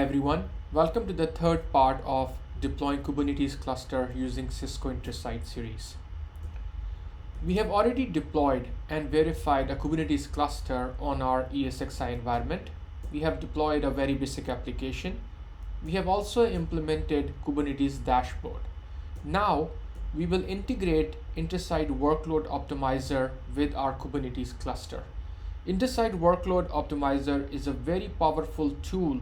everyone, welcome to the third part of deploying Kubernetes cluster using Cisco Intersight series. We have already deployed and verified a Kubernetes cluster on our ESXi environment. We have deployed a very basic application. We have also implemented Kubernetes Dashboard. Now we will integrate Intersight Workload Optimizer with our Kubernetes cluster. Intersight Workload Optimizer is a very powerful tool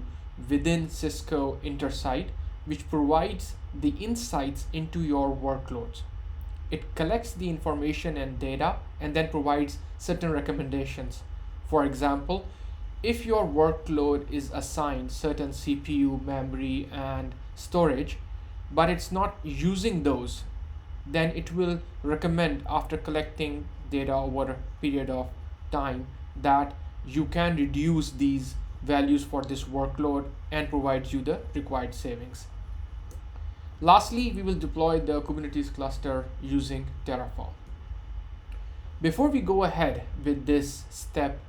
within Cisco Intersight, which provides the insights into your workloads. It collects the information and data and then provides certain recommendations. For example, if your workload is assigned certain CPU, memory, and storage, but it's not using those, then it will recommend, after collecting data over a period of time, that you can reduce these values for this workload and provides you the required savings. Lastly, we will deploy the Kubernetes cluster using Terraform. Before we go ahead with this step,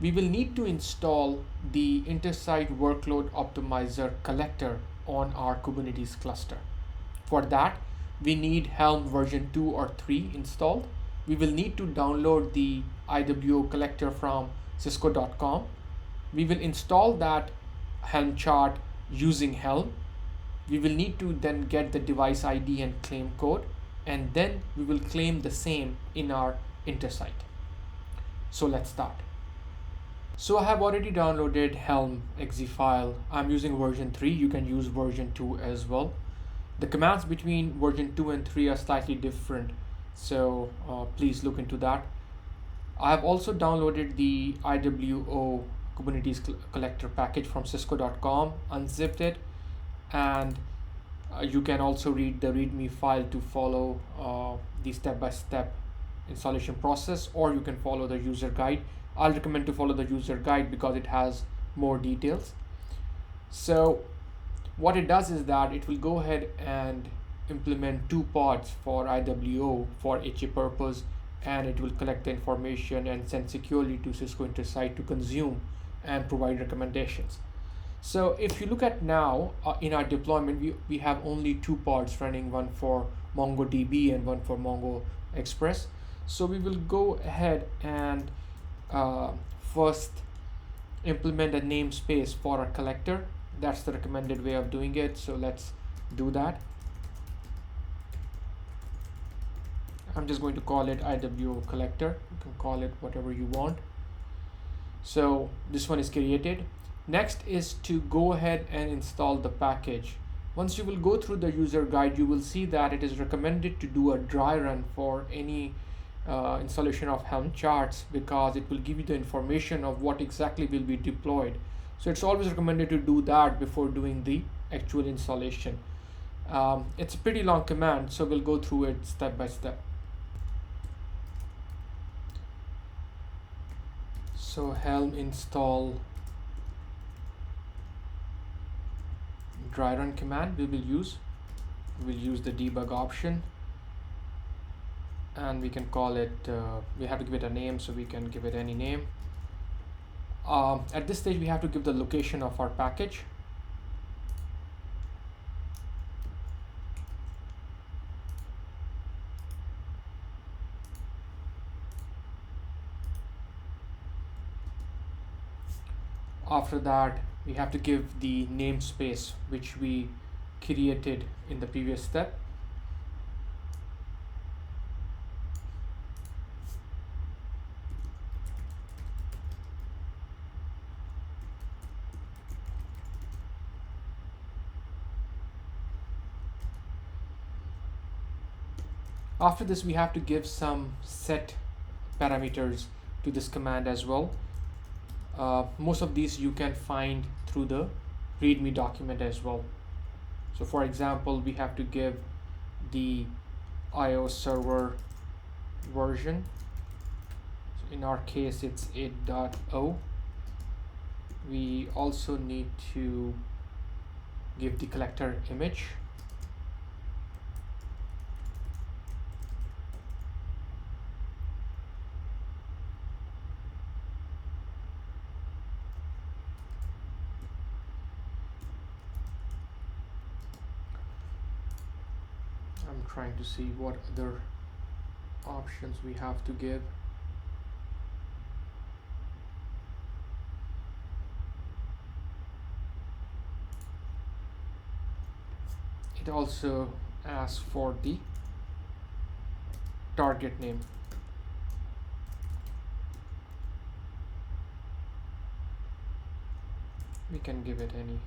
we will need to install the Intersight Workload Optimizer collector on our Kubernetes cluster. For that, we need Helm version 2 or 3 installed. We will need to download the IWO collector from cisco.com. We will install that Helm chart using Helm. We will need to then get the device ID and claim code, and then we will claim the same in our Intersight. So let's start. So I have already downloaded Helm exe file. I'm using version 3. You can use version 2 as well. The commands between version 2 and 3 are slightly different, so please look into that. I have also downloaded the IWO Kubernetes collector package from cisco.com, unzipped it, and you can also read the README file to follow the step-by-step installation process, or you can follow the user guide. I'll recommend to follow the user guide because it has more details. So what it does is that it will go ahead and implement 2 pods for IWO for HA purpose, and it will collect the information and send securely to Cisco Intersight to consume and provide recommendations. So if you look at now in our deployment, we have only 2 pods running, one for MongoDB and one for Mongo Express. So we will go ahead and first implement a namespace for a collector. That's the recommended way of doing it. So let's do that. I'm just going to call it IWO collector. You can call it whatever you want. So this one is created. Next is to go ahead and install the package. Once you will go through the user guide, you will see that it is recommended to do a dry run for any installation of Helm charts, because it will give you the information of what exactly will be deployed. So it's always recommended to do that before doing the actual installation. It's a pretty long command, so we'll go through it step by step. So Helm install dry run command we will use the debug option, and we can call it, we have to give it a name, so we can give it any name. At this stage we have to give the location of our package. After that, we have to give the namespace which we created in the previous step. After this, we have to give some set parameters to this command as well. Most of these you can find through the README document as well. So for example, we have to give the IO server version. So in our case, it's 8.0. We also need to give the collector image. I'm trying to see what other options we have to give. It also asks for the target name. We can give it any.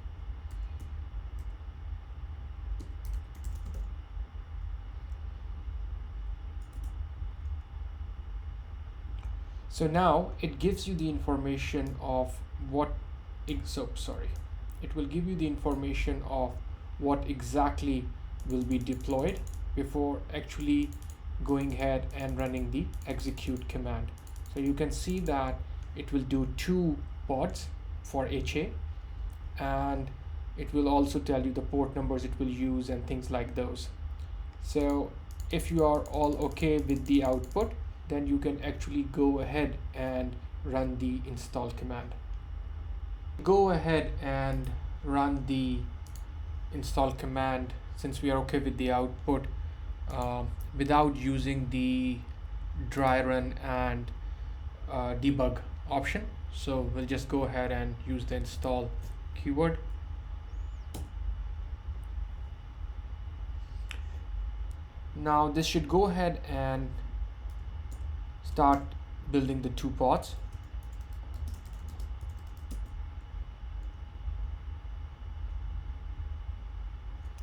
So now it gives you the information of what it will give you the information of what exactly will be deployed before actually going ahead and running the execute command. So you can see that it will do 2 pods for HA, and it will also tell you the port numbers it will use and things like those. So if you are all okay with the output, then you can actually go ahead and run the install command. Go ahead and run the install command since we are okay with the output without using the dry run and debug option. So we'll just go ahead and use the install keyword. Now this should go ahead and start building the 2 pods.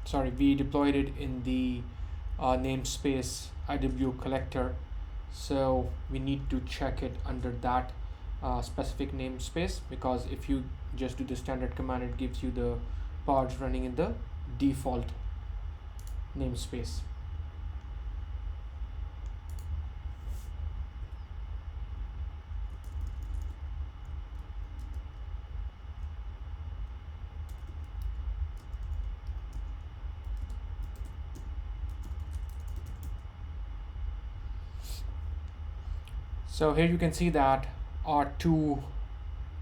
Sorry, we deployed it in the namespace IWO collector, so we need to check it under that specific namespace, because if you just do the standard command, it gives you the pods running in the default namespace. So here you can see that our 2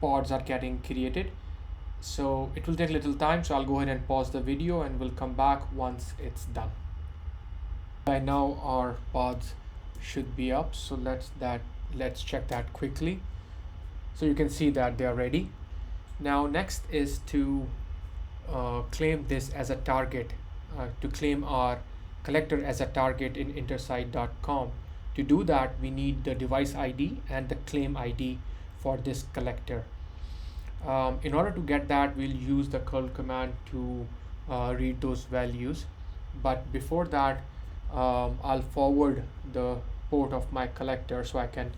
pods are getting created. So it will take a little time, so I'll go ahead and pause the video and we'll come back once it's done. By now our pods should be up, so let's check that quickly. So you can see that they are ready. Now next is to claim this as a target, to claim our collector as a target in intersight.com. To do that, we need the device ID and the claim ID for this collector. In order to get that, we'll use the curl command to read those values. But before that, I'll forward the port of my collector so I can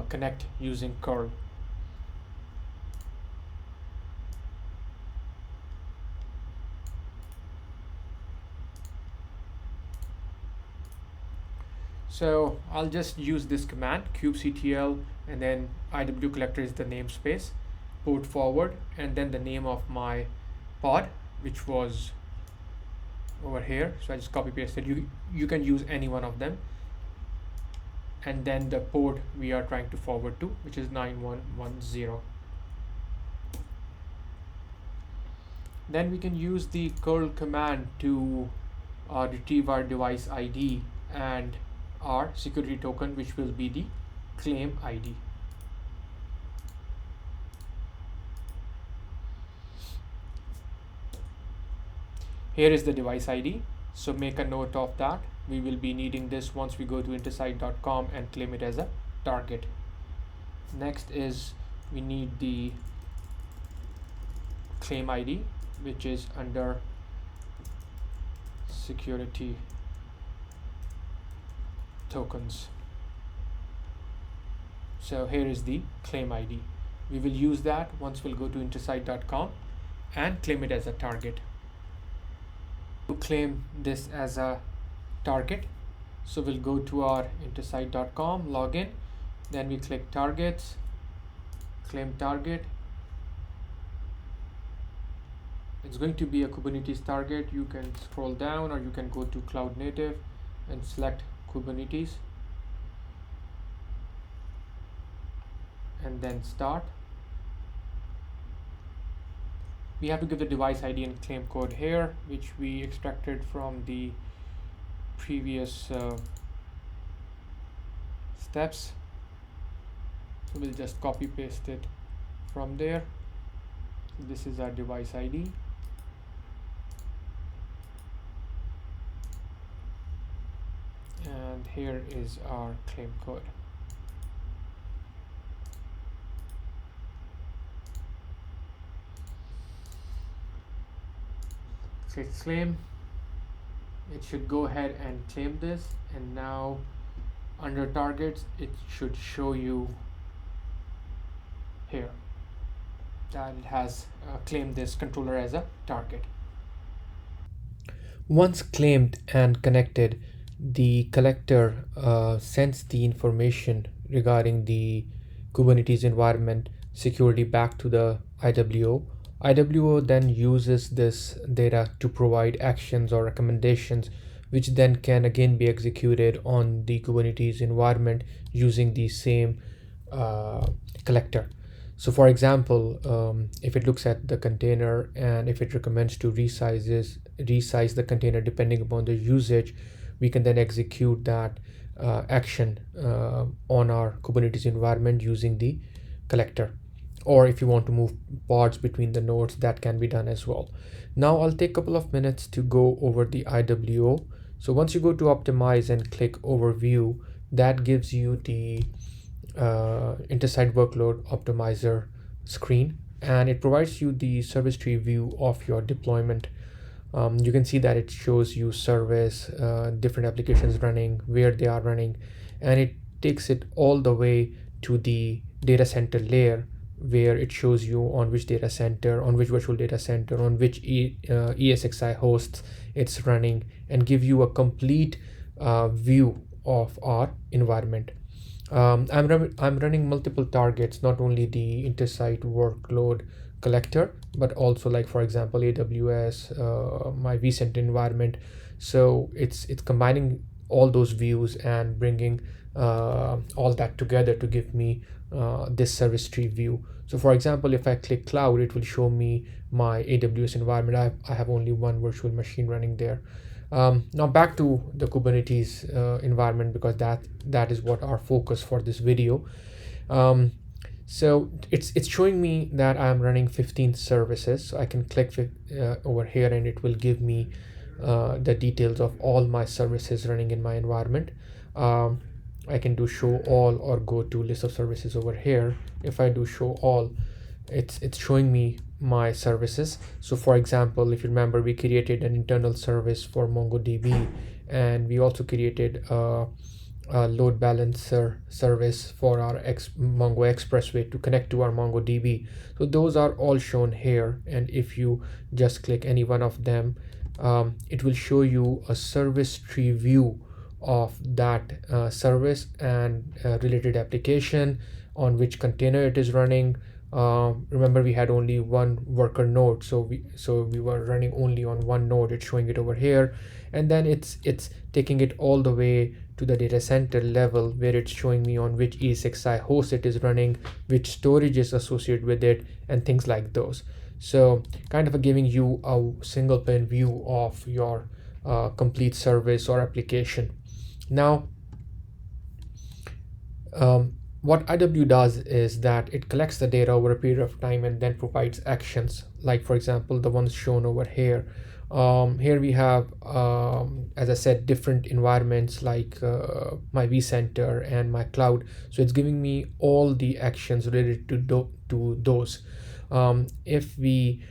connect using curl. So I'll just use this command kubectl, and then IW collector is the namespace, port forward, and then the name of my pod, which was over here. So I just copy pasted. You can use any one of them, and then the port we are trying to forward to, which is 9110. Then we can use the curl command to retrieve our device ID and our security token, which will be the claim ID. Here is the device ID, so make a note of that. We will be needing this once we go to intersight.com and claim it as a target. Next is we need the claim ID, which is under security tokens. So here is the claim ID. We will use that once we'll go to intersight.com and claim it as a target. To claim this as a target, so we'll go to our intersight.com login, then we click targets, claim target. It's going to be a Kubernetes target. You can scroll down, or you can go to cloud native and select Kubernetes and then start. We have to give the device ID and claim code here, which we extracted from the previous steps. So we'll just copy paste it from there. This is our device ID. And here is our claim code. So it's claim. It should go ahead and claim this, and now under targets it should show you here that it has claimed this controller as a target. Once claimed and connected, the collector sends the information regarding the Kubernetes environment security back to the IWO. IWO then uses this data to provide actions or recommendations, which then can again be executed on the Kubernetes environment using the same collector. So for example, if it looks at the container and if it recommends to resize the container depending upon the usage, we can then execute that action on our Kubernetes environment using the collector. Or if you want to move pods between the nodes, that can be done as well. Now I'll take a couple of minutes to go over the IWO. So once you go to optimize and click overview, that gives you the Intersight workload optimizer screen, and it provides you the service tree view of your deployment. You can see that it shows you service, different applications running, where they are running, and it takes it all the way to the data center layer, where it shows you on which data center, on which virtual data center, on which ESXi hosts it's running, and give you a complete view of our environment. I'm running multiple targets, not only the Intersight workload collector, but also, like for example, AWS, my vCenter environment. So it's combining all those views and bringing all that together to give me this service tree view. So for example, if I click cloud, it will show me my AWS environment. I have only one virtual machine running there. Now back to the Kubernetes environment, because that is what our focus for this video. So it's showing me that I'm running 15 services. So I can click over here and it will give me the details of all my services running in my environment. I can do show all or go to list of services over here. If I do show all, it's showing me my services. So for example, if you remember, we created an internal service for MongoDB, and we also created a load balancer service for our Mongo Expressway to connect to our MongoDB. So those are all shown here, and if you just click any one of them, it will show you a service tree view of that service and related application, on which container it is running. Remember, we had only one worker node, so we were running only on one node. It's showing it over here, and then it's taking it all the way to the data center level, where it's showing me on which ESXi host it is running, which storage is associated with it, and things like those. So kind of giving you a single pane view of your complete service or application. Now what IWO does is that it collects the data over a period of time and then provides actions, like for example the ones shown over here. Here we have, as I said, different environments like my vCenter and my cloud. So it's giving me all the actions related to those. If we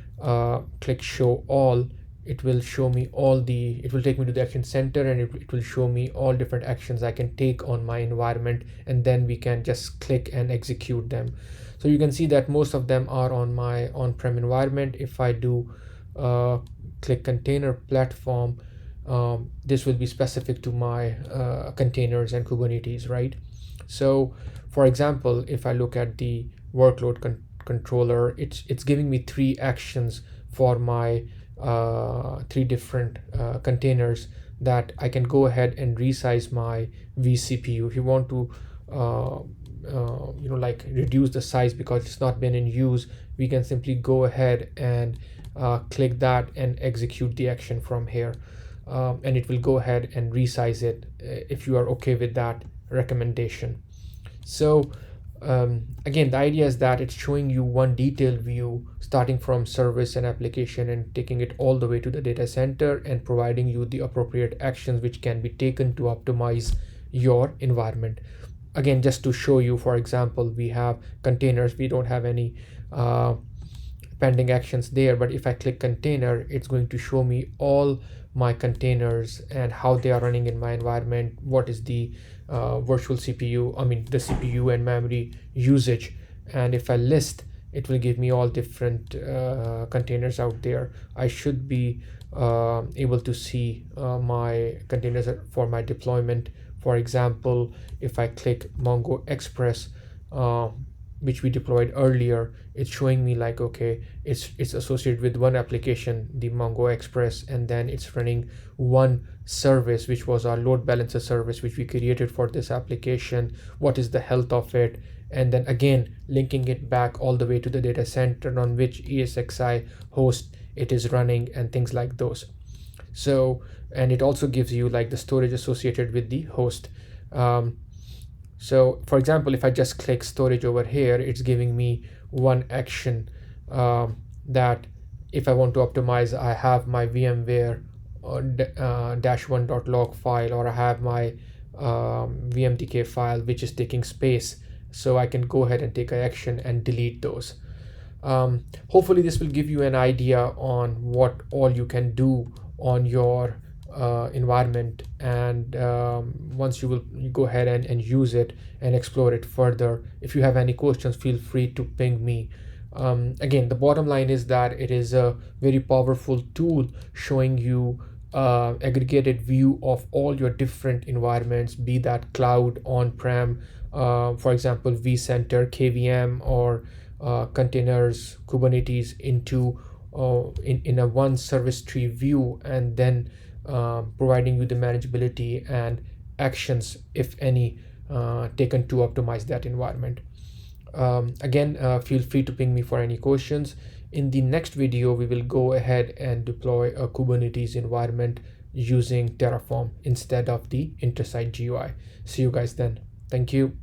click show all, it will show me it will take me to the action center, and it will show me all different actions I can take on my environment, and then we can just click and execute them. So you can see that most of them are on my on-prem environment. If I do click container platform, this will be specific to my containers and Kubernetes, right? So for example, if I look at the workload controller, it's giving me 3 actions for my 3 different containers that I can go ahead and resize my vCPU. If you want to like reduce the size because it's not been in use, we can simply go ahead and click that and execute the action from here. and it will go ahead and resize it if you are okay with that recommendation. So again, the idea is that it's showing you one detailed view starting from service and application and taking it all the way to the data center and providing you the appropriate actions which can be taken to optimize your environment. Again, just to show you, for example, we have containers. We don't have any pending actions there, but if I click container, it's going to show me all my containers and how they are running in my environment, what is the virtual CPU, the CPU and memory usage. And if I list, it will give me all different containers out there. I should be able to see my containers for my deployment. For example, if I click Mongo Express, which we deployed earlier, it's showing me like, okay, it's associated with one application, the Mongo Express, and then it's running one service, which was our load balancer service, which we created for this application. What is the health of it? And then again, linking it back all the way to the data center on which ESXi host it is running and things like those. So, and it also gives you like the storage associated with the host. So for example, if I just click storage over here, it's giving me one action that if I want to optimize, I have my VMware dash1.log file, or I have my VMTK file, which is taking space. So I can go ahead and take an action and delete those. Hopefully this will give you an idea on what all you can do on your environment, and once you go ahead and use it and explore it further. If you have any questions, feel free to ping me. Again, the bottom line is that it is a very powerful tool showing you aggregated view of all your different environments, be that cloud, on-prem, for example vCenter, KVM, or containers, Kubernetes, into in a one service tree view, and then providing you the manageability and actions, if any, taken to optimize that environment. Again, feel free to ping me for any questions. In the next video, we will go ahead and deploy a Kubernetes environment using Terraform instead of the Intersight GUI. See you guys then. Thank you.